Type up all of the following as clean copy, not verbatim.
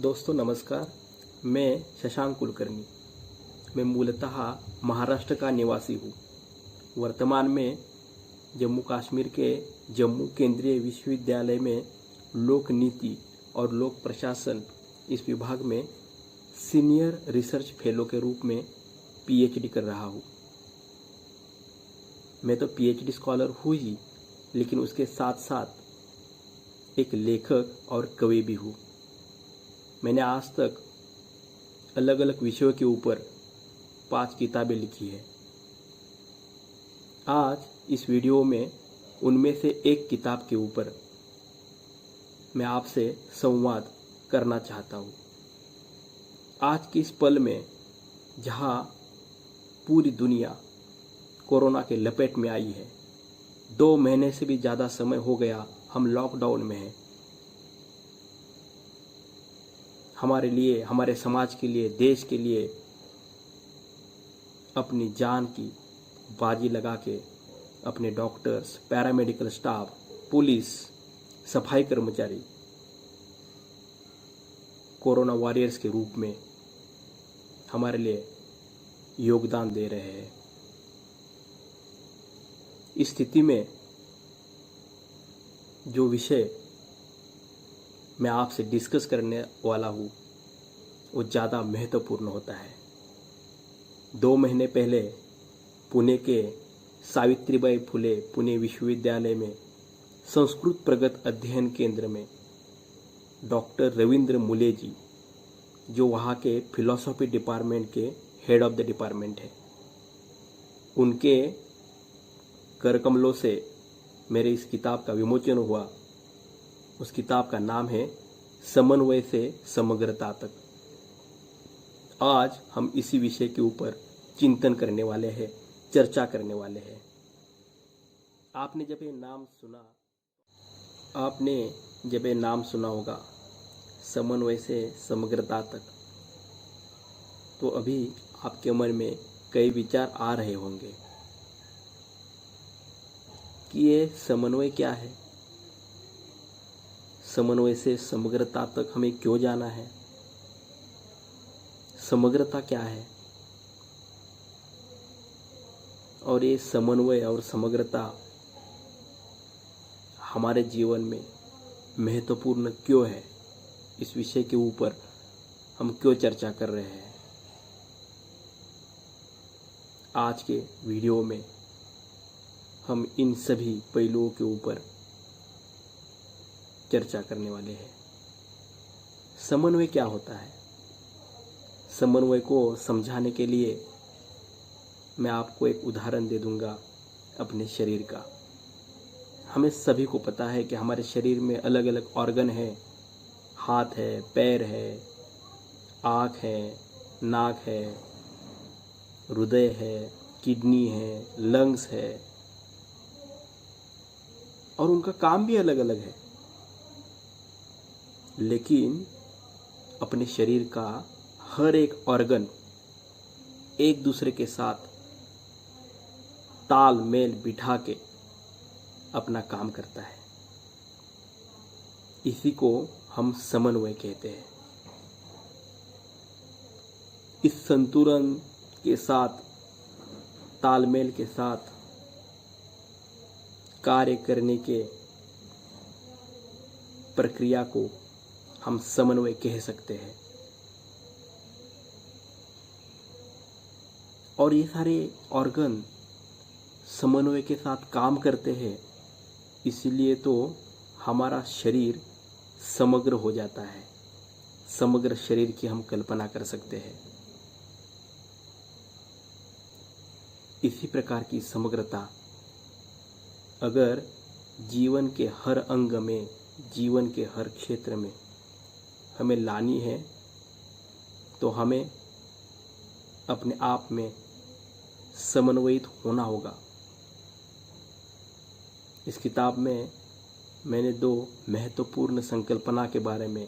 दोस्तों नमस्कार। मैं शशांक कुलकर्णी। मैं मूलतः महाराष्ट्र का निवासी हूँ। वर्तमान में जम्मू कश्मीर के जम्मू केंद्रीय विश्वविद्यालय में लोक नीति और लोक प्रशासन इस विभाग में सीनियर रिसर्च फेलो के रूप में पीएचडी कर रहा हूँ। मैं तो पीएचडी स्कॉलर हूँ ही, लेकिन उसके साथ साथ एक लेखक और कवि भी हूँ। मैंने आज तक अलग अलग विषयों के ऊपर 5 किताबें लिखी है। आज इस वीडियो में उनमें से एक किताब के ऊपर मैं आपसे संवाद करना चाहता हूँ। आज के इस पल में जहाँ पूरी दुनिया कोरोना के लपेट में आई है, 2 महीने से भी ज़्यादा समय हो गया हम लॉकडाउन में हैं। हमारे लिए, हमारे समाज के लिए, देश के लिए अपनी जान की बाजी लगा के अपने डॉक्टर्स, पैरामेडिकल स्टाफ, पुलिस, सफाई कर्मचारी कोरोना वॉरियर्स के रूप में हमारे लिए योगदान दे रहे हैं। इस स्थिति में जो विषय मैं आपसे डिस्कस करने वाला हूँ वो ज़्यादा महत्वपूर्ण होता है। 2 महीने पहले पुणे के सावित्रीबाई फुले पुणे विश्वविद्यालय में संस्कृत प्रगत अध्ययन केंद्र में डॉक्टर रविंद्र मुले जी, जो वहाँ के फिलॉसफी डिपार्टमेंट के हेड ऑफ द डिपार्टमेंट है, उनके करकमलों से मेरे इस किताब का विमोचन हुआ। उस किताब का नाम है समन्वय से समग्रता तक। आज हम इसी विषय के ऊपर चिंतन करने वाले हैं, चर्चा करने वाले हैं। आपने जब ये नाम सुना होगा, समन्वय से समग्रता तक, तो अभी आपके मन में कई विचार आ रहे होंगे कि ये समन्वय क्या है, समन्वय से समग्रता तक हमें क्यों जाना है, समग्रता क्या है, और ये समन्वय और समग्रता हमारे जीवन में महत्वपूर्ण क्यों है, इस विषय के ऊपर हम क्यों चर्चा कर रहे हैं। आज के वीडियो में हम इन सभी पहलुओं के ऊपर चर्चा करने वाले हैं। समन्वय क्या होता है? समन्वय को समझाने के लिए मैं आपको एक उदाहरण दे दूंगा अपने शरीर का। हमें सभी को पता है कि हमारे शरीर में अलग अलग ऑर्गन है। हाथ है, पैर है, आँख है, नाक है, हृदय है, किडनी है, लंग्स है, और उनका काम भी अलग अलग है। लेकिन अपने शरीर का हर एक ऑर्गन एक दूसरे के साथ तालमेल बिठा के अपना काम करता है। इसी को हम समन्वय कहते हैं। इस संतुलन के साथ, तालमेल के साथ कार्य करने के प्रक्रिया को हम समन्वय कह सकते हैं। और ये सारे ऑर्गन समन्वय के साथ काम करते हैं, इसलिए तो हमारा शरीर समग्र हो जाता है। समग्र शरीर की हम कल्पना कर सकते हैं। इसी प्रकार की समग्रता अगर जीवन के हर अंग में, जीवन के हर क्षेत्र में हमें लानी है, तो हमें अपने आप में समन्वयित होना होगा। इस किताब में मैंने 2 महत्वपूर्ण संकल्पना के बारे में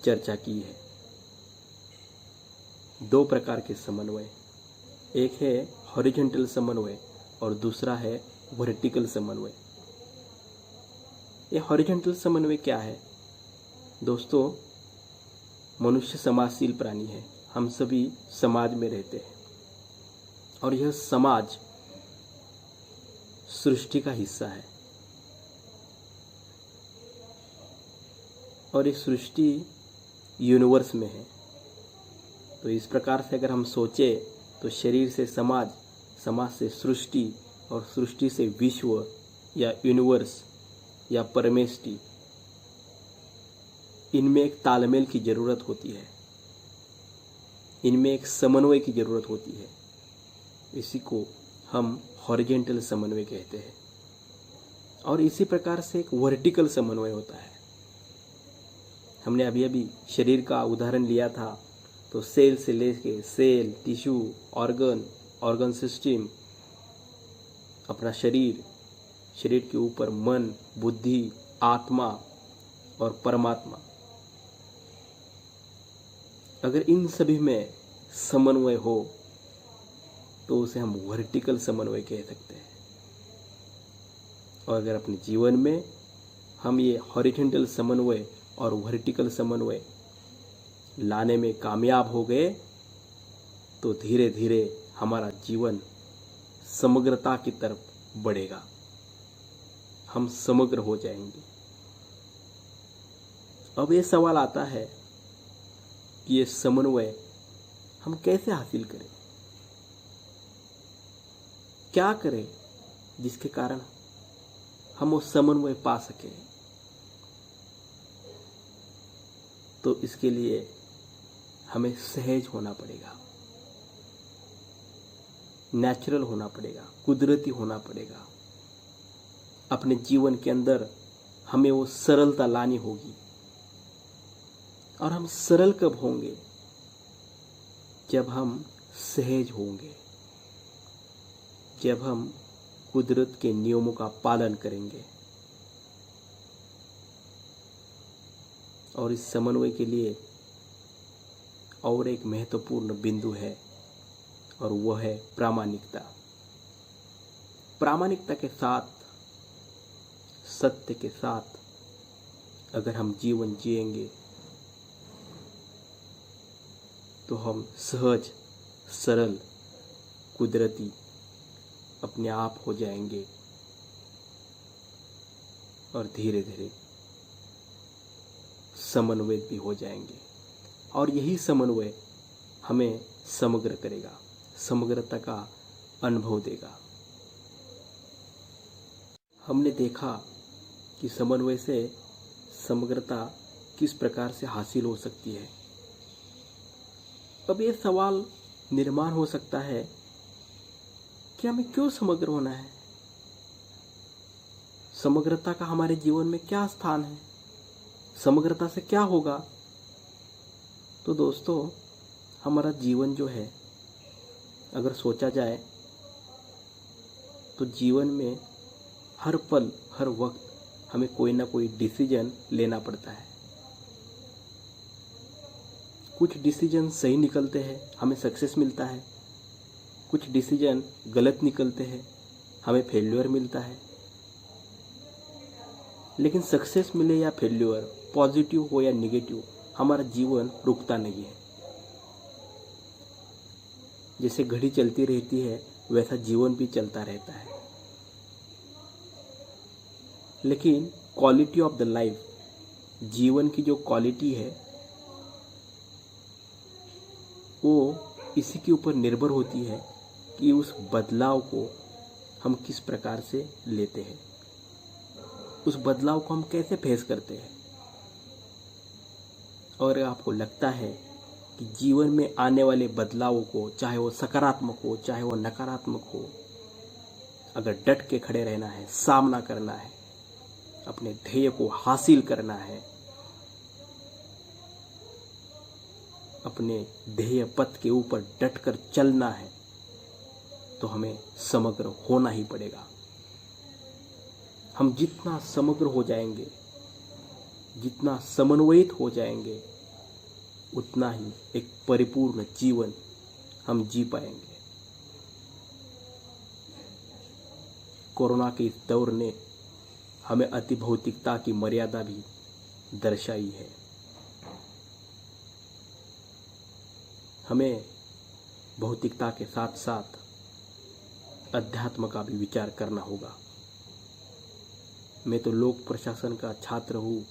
चर्चा की है। 2 प्रकार के समन्वय, एक है हॉरिजॉन्टल समन्वय और दूसरा है वर्टिकल समन्वय। ये हॉरिजॉन्टल समन्वय क्या है? दोस्तों, मनुष्य समाजशील प्राणी है। हम सभी समाज में रहते हैं और यह समाज सृष्टि का हिस्सा है और ये सृष्टि यूनिवर्स में है। तो इस प्रकार से अगर हम सोचें तो शरीर से समाज, समाज से सृष्टि और सृष्टि से विश्व या यूनिवर्स या परमेष्टि, इनमें एक तालमेल की ज़रूरत होती है, इनमें एक समन्वय की ज़रूरत होती है। इसी को हम हॉरिजेंटल समन्वय कहते हैं और इसी प्रकार से एक वर्टिकल समन्वय होता है। हमने अभी अभी शरीर का उदाहरण लिया था, तो सेल से लेके सेल, टिश्यू, ऑर्गन सिस्टम, अपना शरीर, शरीर के ऊपर मन, बुद्धि, आत्मा और परमात्मा। अगर इन सभी में समन्वय हो तो उसे हम वर्टिकल समन्वय कह सकते हैं। और अगर अपने जीवन में हम ये हॉरिजॉन्टल समन्वय और वर्टिकल समन्वय लाने में कामयाब हो गए तो धीरे धीरे हमारा जीवन समग्रता की तरफ बढ़ेगा, हम समग्र हो जाएंगे। अब ये सवाल आता है कि ये समन्वय हम कैसे हासिल करें, क्या करें जिसके कारण हम वो समन्वय पा सकें। तो इसके लिए हमें सहज होना पड़ेगा, नेचुरल होना पड़ेगा, कुदरती होना पड़ेगा। अपने जीवन के अंदर हमें वो सरलता लानी होगी। और हम सरल कब होंगे? जब हम सहज होंगे, जब हम कुदरत के नियमों का पालन करेंगे। और इस समन्वय के लिए और एक महत्वपूर्ण बिंदु है और वह है प्रामाणिकता। प्रामाणिकता के साथ, सत्य के साथ अगर हम जीवन जिएंगे तो हम सहज, सरल, कुदरती अपने आप हो जाएंगे और धीरे धीरे समन्वय भी हो जाएंगे। और यही समन्वय हमें समग्र करेगा, समग्रता का अनुभव देगा। हमने देखा कि समन्वय से समग्रता किस प्रकार से हासिल हो सकती है। अब ये सवाल निर्माण हो सकता है कि हमें क्यों समग्र होना है, समग्रता का हमारे जीवन में क्या स्थान है, समग्रता से क्या होगा। तो दोस्तों, हमारा जीवन जो है, अगर सोचा जाए तो जीवन में हर पल, हर वक्त हमें कोई ना कोई डिसीजन लेना पड़ता है। कुछ डिसीजन सही निकलते हैं, हमें सक्सेस मिलता है। कुछ डिसीजन गलत निकलते हैं, हमें फेल्योर मिलता है। लेकिन सक्सेस मिले या फेल्योर, पॉजिटिव हो या नेगेटिव, हमारा जीवन रुकता नहीं है। जैसे घड़ी चलती रहती है वैसा जीवन भी चलता रहता है। लेकिन क्वालिटी ऑफ द लाइफ, जीवन की जो क्वालिटी है वो इसी के ऊपर निर्भर होती है कि उस बदलाव को हम किस प्रकार से लेते हैं, उस बदलाव को हम कैसे फेस करते हैं। और आपको लगता है कि जीवन में आने वाले बदलावों को, चाहे वो सकारात्मक हो चाहे वो नकारात्मक हो, अगर डट के खड़े रहना है, सामना करना है, अपने ध्येय को हासिल करना है, अपने ध्येय पथ के ऊपर डटकर चलना है, तो हमें समग्र होना ही पड़ेगा। हम जितना समग्र हो जाएंगे, जितना समन्वयित हो जाएंगे, उतना ही एक परिपूर्ण जीवन हम जी पाएंगे। कोरोना के इस दौर ने हमें अति भौतिकता की मर्यादा भी दर्शाई है। हमें भौतिकता के साथ साथ अध्यात्म का भी विचार करना होगा। मैं तो लोक प्रशासन का छात्र हूँ।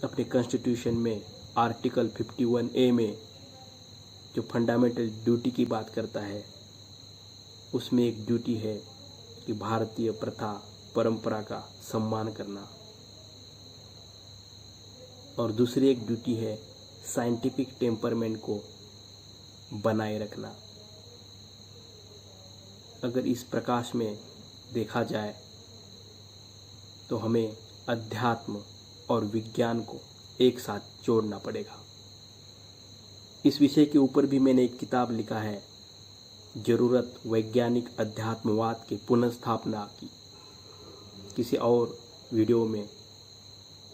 अपने कॉन्स्टिट्यूशन में आर्टिकल 51A में जो फंडामेंटल ड्यूटी की बात करता है, उसमें एक ड्यूटी है कि भारतीय प्रथा परंपरा का सम्मान करना, और दूसरी एक ड्यूटी है साइंटिफिक टेम्परमेंट को बनाए रखना। अगर इस प्रकाश में देखा जाए तो हमें अध्यात्म और विज्ञान को एक साथ जोड़ना पड़ेगा। इस विषय के ऊपर भी मैंने एक किताब लिखा है, जरूरत वैज्ञानिक अध्यात्मवाद की पुनर्स्थापना की। किसी और वीडियो में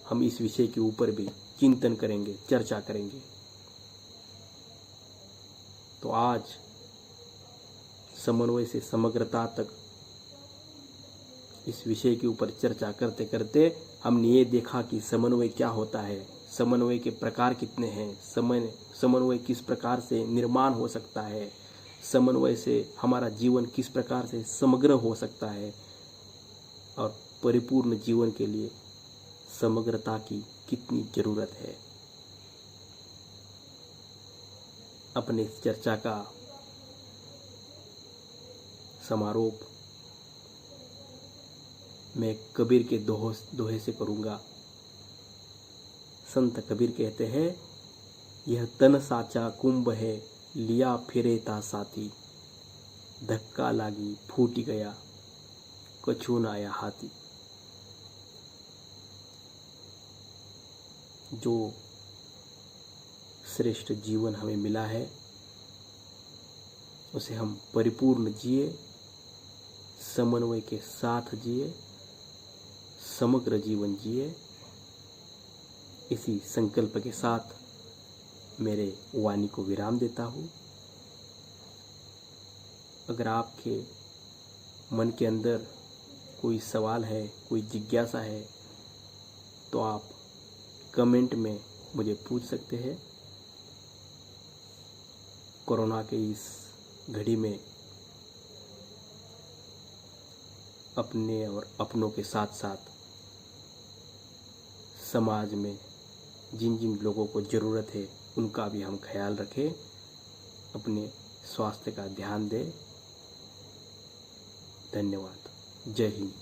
हम इस विषय के ऊपर भी चिंतन करेंगे, चर्चा करेंगे। तो आज समन्वय से समग्रता तक इस विषय के ऊपर चर्चा करते करते हमने ये देखा कि समन्वय क्या होता है, समन्वय के प्रकार कितने हैं, समन्वय किस प्रकार से निर्माण हो सकता है, समन्वय से हमारा जीवन किस प्रकार से समग्र हो सकता है, और परिपूर्ण जीवन के लिए समग्रता की कितनी जरूरत है। अपने इस चर्चा का समारोप मैं कबीर के दोहे से करूँगा। संत कबीर कहते हैं, यह तन साचा कुंभ है, लिया फिरे ता साथी, धक्का लागी फूटी गया, कछु न आया हाथी। जो श्रेष्ठ जीवन हमें मिला है उसे हम परिपूर्ण जिए, समन्वय के साथ जिए, समग्र जीवन जिए। इसी संकल्प के साथ मेरे वाणी को विराम देता हूँ। अगर आपके मन के अंदर कोई सवाल है, कोई जिज्ञासा है, तो आप कमेंट में मुझे पूछ सकते हैं। कोरोना के इस घड़ी में अपने और अपनों के साथ साथ समाज में जिन जिन लोगों को ज़रूरत है उनका भी हम ख्याल रखें, अपने स्वास्थ्य का ध्यान दें। धन्यवाद। जय हिंद।